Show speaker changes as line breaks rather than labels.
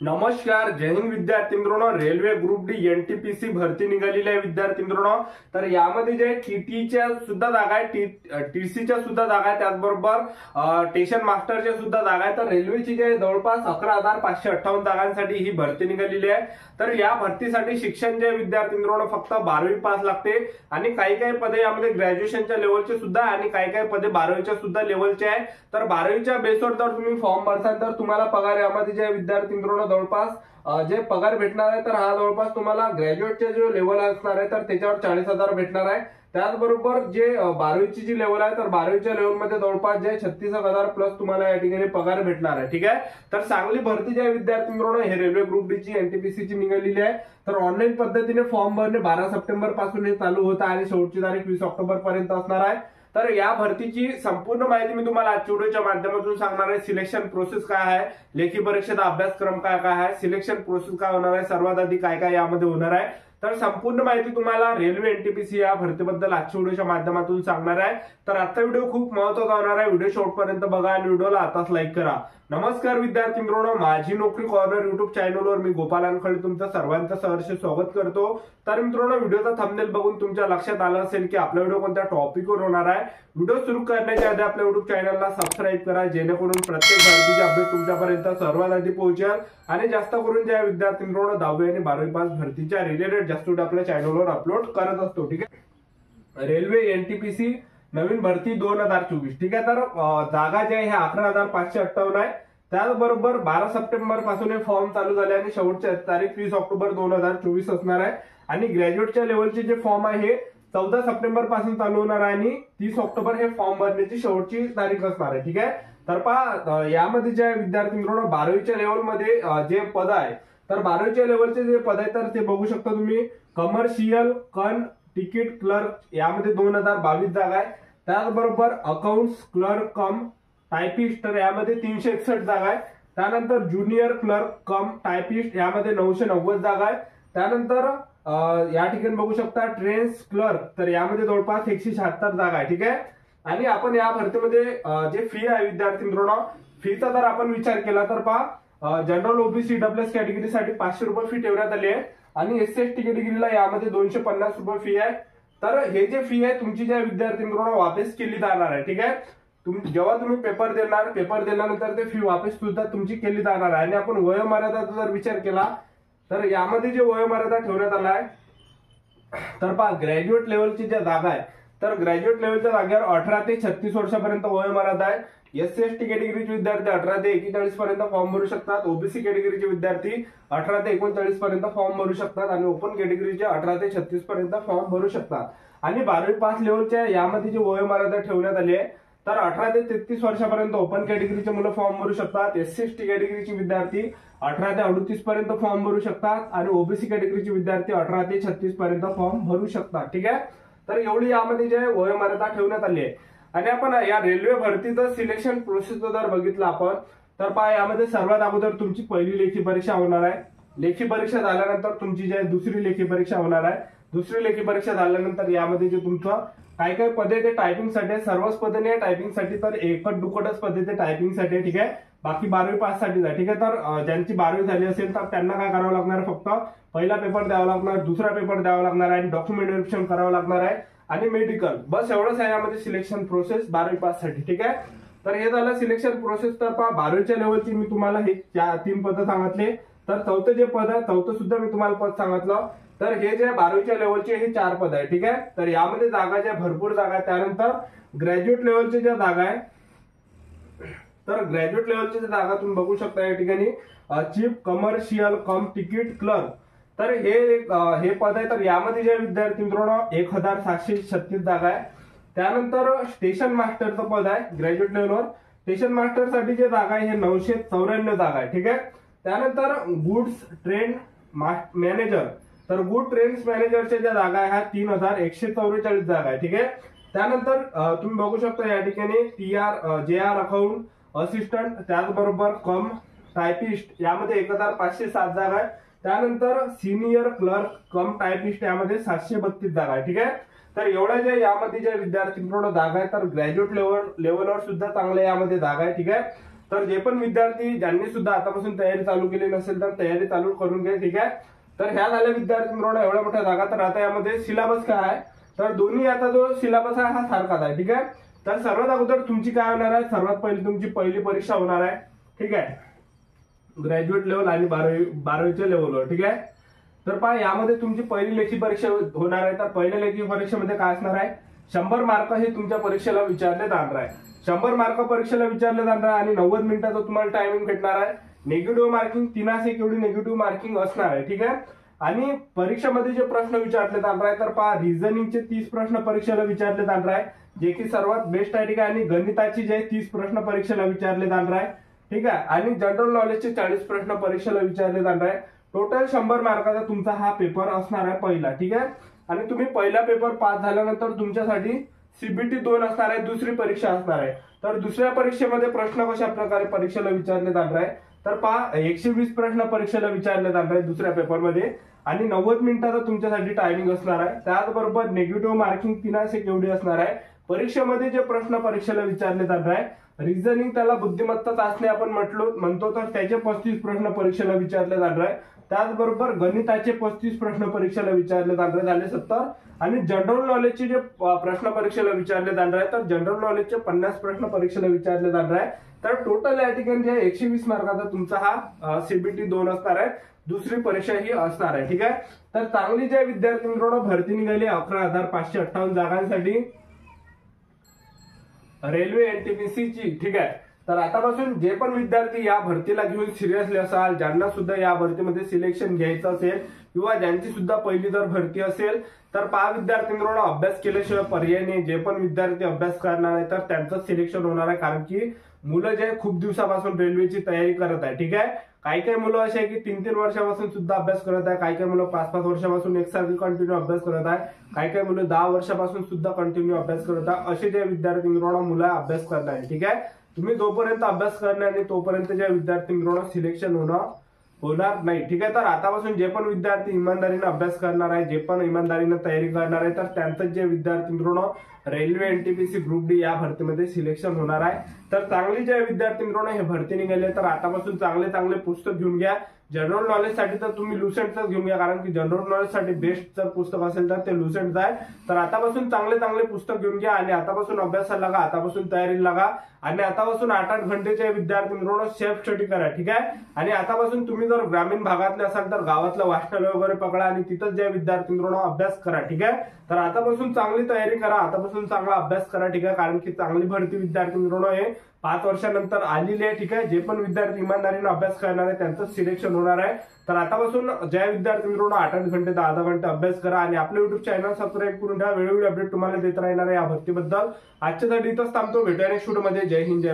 नमस्कार, जय हिंद विद्यार्थी मित्रांनो. रेल्वे ग्रुप डी एनटीपीसी भरती निघालेली आहे विद्यार्थी मित्रांनो. तर यामध्ये जे टीटीच्या सुद्धा जागा आहे, टीसीच्या सुद्धा जागा आहे, त्याचबरोबर स्टेशन मास्टरच्या सुद्धा जागा आहे. तर रेल्वेची जे जवळपास 11,558 जागांसाठी ही भरती निघालेली आहे. तर या भरतीसाठी शिक्षण जे विद्यार्थी मित्रांनो फक्त 12वी पास लागते आणि काही काही पदे यामध्ये ग्रॅज्युएशनच्या लेवलचे सुद्धा आणि काही काही पदे 12वीच्या सुद्धा लेवलचे आहे. तर 12वीच्या बेसवर जर तुम्ही फॉर्म भरसाल तर तुम्हाला पगार यामध्ये जे विद्यार्थी मित्रांनो जवळपास जे पगार भेटणार आहे तर हा जवळपास तुम्हाला ग्रॅज्युएटचे जो लेवल असणार आहे तर त्याच्यावर 40,000 भेटणार आहे. त्याचबरोबर जे 12वीची जी लेवल आहे तर 12वीच्या लेवलमध्ये जवळपास जे 36,000 प्लस तुम्हाला या ठिकाणी पगार भेटणार आहे. ठीक आहे. तर चांगली भरती जे विद्यार्थी मित्रांनो हे रेल्वे ग्रुप डी ची एनटीपीसीची निघालेली आहे. तर ऑनलाईन पद्धतीने फॉर्म भरणे 12 सप्टेंबर पासून हे चालू होत आहे आणि शेवटची तारीख 20 ऑक्टोबर पर्यंत असणार आहे. तर या भरतीची संपूर्ण माहिती मी तुम्हाला आजच्या व्हिडिओच्या माध्यमातून सांगणार आहे. सिलेक्शन प्रोसेस काय आहे, लेखी परीक्षेचा अभ्यासक्रम काय काय आहे, सिलेक्शन प्रोसेस काय होणार आहे, सर्वात आधी काय काय यामध्ये होणार आहे. तर संपूर्ण माहिती तुम्हाला रेल्वे एनटीपीसी या भरतीबद्दल आजच्या व्हिडिओच्या माध्यमातून सांगणार आहे. तर आजचा व्हिडिओ खूप महत्त्वाचा होणार आहे. व्हिडिओ शेवटपर्यंत बघा आणि व्हिडिओला आताच लाईक करा. नमस्कार विद्यार्थी मित्रांनो, माझी नोकरी कॉर्नर युट्यूब चॅनलवर मी गोपाल अनखळे तुमचं सर्वांचं सहर्ष स्वागत करतो. तर मित्रांनो, व्हिडिओचा थंबनेल बघून तुमच्या लक्षात आलं असेल की आपला व्हिडिओ कोणत्या टॉपिकवर होणार आहे. व्हिडिओ सुरू करण्याच्या आधी आपल्या युट्यूब चॅनलला सबस्क्राईब करा, जेणेकरून प्रत्येक भरतीचे अपडेट तुमच्यापर्यंत सर्वात आधी पोहोचेल. आणि जास्त करून ज्या विद्यार्थी मित्रांनो 10वी आणि 12वी पास भरतीच्या रिलेटेड जास्त व्हिडिओ आपल्या चॅनलवर अपलोड करत असतो. ठीक आहे. रेल्वे एनटीपीसी नवीन भरती 2024. ठीक आहे. तर जागा ज्या आहे 11,558 आहे. त्याचबरोबर 12 सप्टेंबर पासून हे फॉर्म चालू झाले आणि शेवटची तारीख 20 ऑक्टोबर 2024 असणार आहे. आणि ग्रॅज्युएटच्या लेवलचे जे फॉर्म आहे हे 14 सप्टेंबर पासून चालू होणार आहे आणि 30 ऑक्टोबर हे फॉर्म भरण्याची शेवटची तारीख असणार आहे. ठीक आहे. तर पहा, यामध्ये जे विद्यार्थी मित्रांनो 12वीच्या लेवलमध्ये जे पद आहे तर 12वीच्या लेवलचे जे पद आहे तर ते बघू शकता तुम्ही. कमर्शियल कन तिकीट क्लर्क यामध्ये 2022 जागा आहे. त्याचबरोबर अकाउंट्स क्लर्क कम टायपिस्ट तर यामध्ये 361 जागा आहे. त्यानंतर ज्युनियर क्लर्क कम टायपिस्ट यामध्ये 990 जागा आहे. त्यानंतर या ठिकाणी बघू शकता ट्रेन्स क्लर्क तर यामध्ये जवळपास 176 जागा आहे. ठीक आहे. आणि आपण या भरतीमध्ये जे फी आहे विद्यार्थी मित्रांनो, फीचा जर आपण विचार केला तर पहा, जनरल ओबीसी डब्ल्यूएस कॅटेगरीसाठी 500 रुपये फी ठेवण्यात आली आहे आणि एससी एसटी कॅटेगरीला यामध्ये 250 रुपये फी आहे. तर हे जे फी आहे तुमची ज्या विद्यार्थी मित्रांनो वापस केली जाणार आहे. ठीक आहे. जेव्हा तुम्ही पेपर दिल्यानंतर ते फी वापस सुद्धा तुमची केली जाणार आहे. आणि आपण वयोमर्यादाचा जर विचार केला तर यामध्ये जे वयोमर्यादा ठेवण्यात आला आहे तर पहा, ग्रॅज्युएट लेवलची ज्या जागा आहे तर ग्रॅज्युएट लेवलच्या जागेवर 18 ते 36 वर्षापर्यंत वयोमर्यादा आहे. एससी एसटी कॅटेगरीचे विद्यार्थी 18 ते 41 पर्यंत फॉर्म भरू शकतात. ओबीसी कॅटेगरीचे विद्यार्थी 18 ते 39 पर्यंत फॉर्म भरू शकतात आणि ओपन कॅटेगरीचे 18 ते 36 पर्यंत फॉर्म भरू शकतात. आणि 12वी पास लेवलच्या यामध्ये जी वयोमर्यादा ठेवण्यात आली आहे तर 18 ते 33 वर्षापर्यंत ओपन कॅटेगरीचे मुलं फॉर्म भरू शकतात. एससी एसटी कॅटेगरीचे विद्यार्थी 18 ते 38 पर्यंत फॉर्म भरू शकतात आणि ओबीसी कॅटेगरीचे विद्यार्थी 18 ते 36 पर्यंत फॉर्म भरू शकतात. ठीक आहे. तर एवढी यामध्ये जे वयोमर्यादा ठेवण्यात आली आहे. आणि आपण या रेल्वे भरतीचं सिलेक्शन प्रोसेस जर बघितलं आपण तर पहा, यामध्ये सर्वात अगोदर तुमची पहिली लेखी परीक्षा होणार आहे. लेखी परीक्षा झाल्यानंतर तुमची जी दुसरी लेखी परीक्षा होणार आहे. दुसरी लेखी परीक्षा झाल्यानंतर यामध्ये जे तुमचं काय काय पदे ते टायपिंगसाठी, सर्वच पदे नाही टायपिंगसाठी, तर एकच दुकटच पदे ते टायपिंगसाठी. ठीक आहे. बाकी 12वी पास साठीच आहे. ठीक आहे. तर ज्यांची 12वी झाली असेल तर त्यांना काय करावं लागणार, फक्त पहिला पेपर द्यावा लागणार, दुसरा पेपर द्यावा लागणार आहे आणि डॉक्युमेंट व्हेरिफिकेशन करावं लागणार आहे आणि मेडिकल, बस एवढंच आहे यामध्ये सिलेक्शन प्रोसेस 12वी पास साठी. ठीक आहे. तर हे झालं सिलेक्शन प्रोसेस. तर पहा, 12वीच्या लेवलची मी तुम्हाला हे 3 पद सांगितले. तर चौथं जे पद आहे चौथं सुद्धा मी तुम्हाला पद सांगितलं. तर हे जे 12वीच्या लेवलचे हे 4 पद आहे. ठीक आहे. तर यामध्ये जागा ज्या भरपूर जागा आहे. त्यानंतर ग्रॅज्युएट लेवलचे ज्या जागा आहे तर ग्रॅज्युएट लेवलच्या जागा तुम्ही बघू शकता या ठिकाणी चीफ कमर्शियल कम तिकीट क्लर्क तर हे पद आहे. तर यामध्ये जे विद्यार्थी मित्रांनो 1,736 जागा आहे. त्यानंतर स्टेशन मास्टरचं पद आहे ग्रॅज्युएट लेवलवर. स्टेशन मास्टर साठी जे जागा आहे हे 994 जागा आहे. ठीक आहे. त्यानंतर गुड्स ट्रेन मॅनेजर तर गुड ट्रेन्स मॅनेजरच्या ज्या जागा आहे 3,144 जागा आहे. ठीक आहे. त्यानंतर तुम्ही बघू शकता या ठिकाणी JR अकाउंट असिस्टंट त्याचबरोबर कम टायपिस्ट यामध्ये 1,507 जागा आहे. त्यानंतर सिनियर क्लर्क कम टायपिस्ट यामध्ये 732 जागा आहे. ठीक आहे. तर एवढ्या ज्या यामध्ये ज्या विद्यार्थी मित्रांनो जागा आहे तर ग्रॅज्युएट लेवलवर सुद्धा चांगल्या यामध्ये जागा आहे. ठीक आहे. तर जे पण विद्यार्थी ज्यांनी सुद्धा आतापासून तयारी चालू केली नसेल तर तयारी चालू करून घ्या, ठीक आहे. तर ह्या झाल्या विद्यार्थी मित्रांनो एवढ्या मोठ्या जागा. तर आता यामध्ये सिलेबस काय आहे, तर दोन्ही आता जो सिलेबस आहे हा सारखाच आहे, ठीक आहे. तर सर्वात अगोदर तुमची काय होणार आहे, सर्वात पहिली तुमची पहिली परीक्षा होणार आहे, ठीक आहे, ग्रॅज्युएट लेवल आणि 12वीच्या लेवलवर, ठीक आहे. तर पहा यामध्ये तुमची पहिली लेखी परीक्षा होणार आहे. तर पहिल्या लेखी परीक्षेमध्ये काय असणार आहे, 100 मार्क हे तुमच्या परीक्षेला विचारले जाणार आहे. 100 मार्क परीक्षेला विचारले जाणार आहे आणि 90 मिनिटाचा तुम्हाला टायमिंग भेटणार आहे. निगेटिव्ह मार्किंग 3 एवढी निगेटिव्ह मार्किंग असणार आहे, ठीक आहे. आणि परीक्षेमध्ये जे प्रश्न विचारले जाणार आहे, तर पहा रिझनिंगचे 30 प्रश्न परीक्षेला विचारले जाणार आहे, जे की सर्वात बेस्ट आहे, ठीक आहे. आणि गणिताचे जे 30 प्रश्न परीक्षेला विचारले जाणार आहे, ठीक आहे. आणि जनरल नॉलेजचे 40 प्रश्न परीक्षेला विचारले जाणार आहे. टोटल 100 मार्काचा तुमचा हा पेपर असणार आहे पहिला, ठीक आहे. आणि तुम्ही पहिला पेपर पास झाल्यानंतर तुमच्यासाठी सीबीटी 2 असणार आहे, दुसरी परीक्षा असणार आहे. तर दुसऱ्या परीक्षेमध्ये प्रश्न कशा प्रकारे परीक्षेला विचारले जाणार आहे, तर पहा 120 प्रश्न परीक्षेला विचारले जाणार आहे दुसऱ्या पेपरमध्ये आणि 90 मिनिटाचा तुमच्यासाठी टायमिंग असणार आहे. त्याचबरोबर निगेटिव्ह मार्किंग 3 एवढी असणार आहे. परीक्षेमध्ये जे प्रश्न परीक्षेला विचारले जाणार आहे, रिझनिंग त्याला बुद्धिमत्ता चाचणी आपण म्हणतो, तर त्याचे 35 प्रश्न परीक्षेला विचारले जाणार आहे. त्याचबरोबर गणिताचे 35 प्रश्न परीक्षेला विचारले जाणार झाले 70. आणि जनरल नॉलेजचे जे प्रश्न परीक्षेला विचारले जाणार आहे, तर जनरल नॉलेजचे 50 प्रश्न परीक्षेला विचारले जाणार आहे. तर टोटल या ठिकाणी 120 मार्काचा तुमचा हा सीबीटी 2 असणार आहे, दुसरी परीक्षा ही असणार आहे, ठीक आहे. तर चांगली ज्या विद्यार्थी मित्रांनो भरती निघाली 11,558 जागांसाठी रेल्वे एनटीपीसी ची, ठीक आहे. तर आतापासून जे पण विद्यार्थी या भरतीला घेऊन सिरियसली असाल, ज्यांना सुद्धा या भरतीमध्ये सिलेक्शन घ्यायचं असेल किंवा ज्यांची सुद्धा पहिली जर भरती असेल, तर पहा विद्यार्थी मित्रांनो अभ्यास केल्याशिवाय पर्याय नाही. जे पण विद्यार्थी अभ्यास करणार आहे तर त्यांचं सिलेक्शन होणार आहे, कारण की मुलं जे खूप दिवसापासून रेल्वेची तयारी करत आहे, ठीक आहे. काही काही मुलं असे आहे की 3-3 वर्षापासून सुद्धा अभ्यास करत आहे, काही काही मुलं 5-5 वर्षापासून एकसारखी कंटिन्यू अभ्यास करत आहे, काही काही मुलं 10 वर्षापासून सुद्धा कंटिन्यू अभ्यास करत आहे. असे जे विद्यार्थी मित्रांनो मुलं अभ्यास करणार आहे, ठीक आहे. तुम्ही जोपर्यंत अभ्यास करणार नाही तोपर्यंत ज्या विद्यार्थी मित्रांनो सिलेक्शन होणार नाही, ठीक आहे. तर आतापासून जे पण विद्यार्थी इमानदारीने अभ्यास करणार आहे, जे पण इमानदारीने तयारी करणार आहे, तर त्यांचं जे विद्यार्थी मित्रांनो रेल्वे एनटीपीसी ग्रुप डी या भरतीमध्ये सिलेक्शन होणार आहे. तर चांगली जे विद्यार्थी मित्रांनो हे भरती निघाले तर आतापासून चांगले चांगले पुस्तक घेऊन घ्या. जनरल नॉलेजसाठी तर तुम्ही लुसेंटच घेऊन घ्या, कारण की जनरल नॉलेजसाठी बेस्ट जर पुस्तक असेल तर ते लुसेंटच आहे. तर आतापासून चांगले चांगले पुस्तक घेऊन घ्या आणि आतापासून अभ्यासाला लागा, आतापासून तयारीला लागा आणि आतापासून 8-8 घंटेच्या विद्यार्थी मित्रांनो सेल्फ स्टडी करा, ठीक आहे. आणि आतापासून तुम्ही जर ग्रामीण भागातले असाल तर गावातलं वाचनालय वगैरे पकडा आणि तिथंच ज्या विद्यार्थी मित्रांनो अभ्यास करा, ठीक आहे. तर आतापासून चांगली तयारी करा, आतापासून चांगला अभ्यास करा, ठीक आहे. कारण की चांगली भरती विद्यार्थी मित्रांनो हे 5 वर्षानंतर आलेली आहे, ठीक आहे. जे पण विद्यार्थी इमानदारीने अभ्यास करणार आहे त्यांचं सिलेक्शन होणार आहे. तर आतापासून ज्या विद्यार्थी मित्रांनो 8-8 घंटे 10-10 घंटे अभ्यास करा आणि आपलं युट्यूब चॅनल सबस्क्राईब करून ठेवा. वेळोवेळी अपडेट तुम्हाला देत राहणार आहे या भरतीबद्दल. आजच्यासाठी इथंच थांबतो, भेटूया नेक्स्ट व्हिडिओमध्ये. जय हिंद, जय महाराष्ट्र.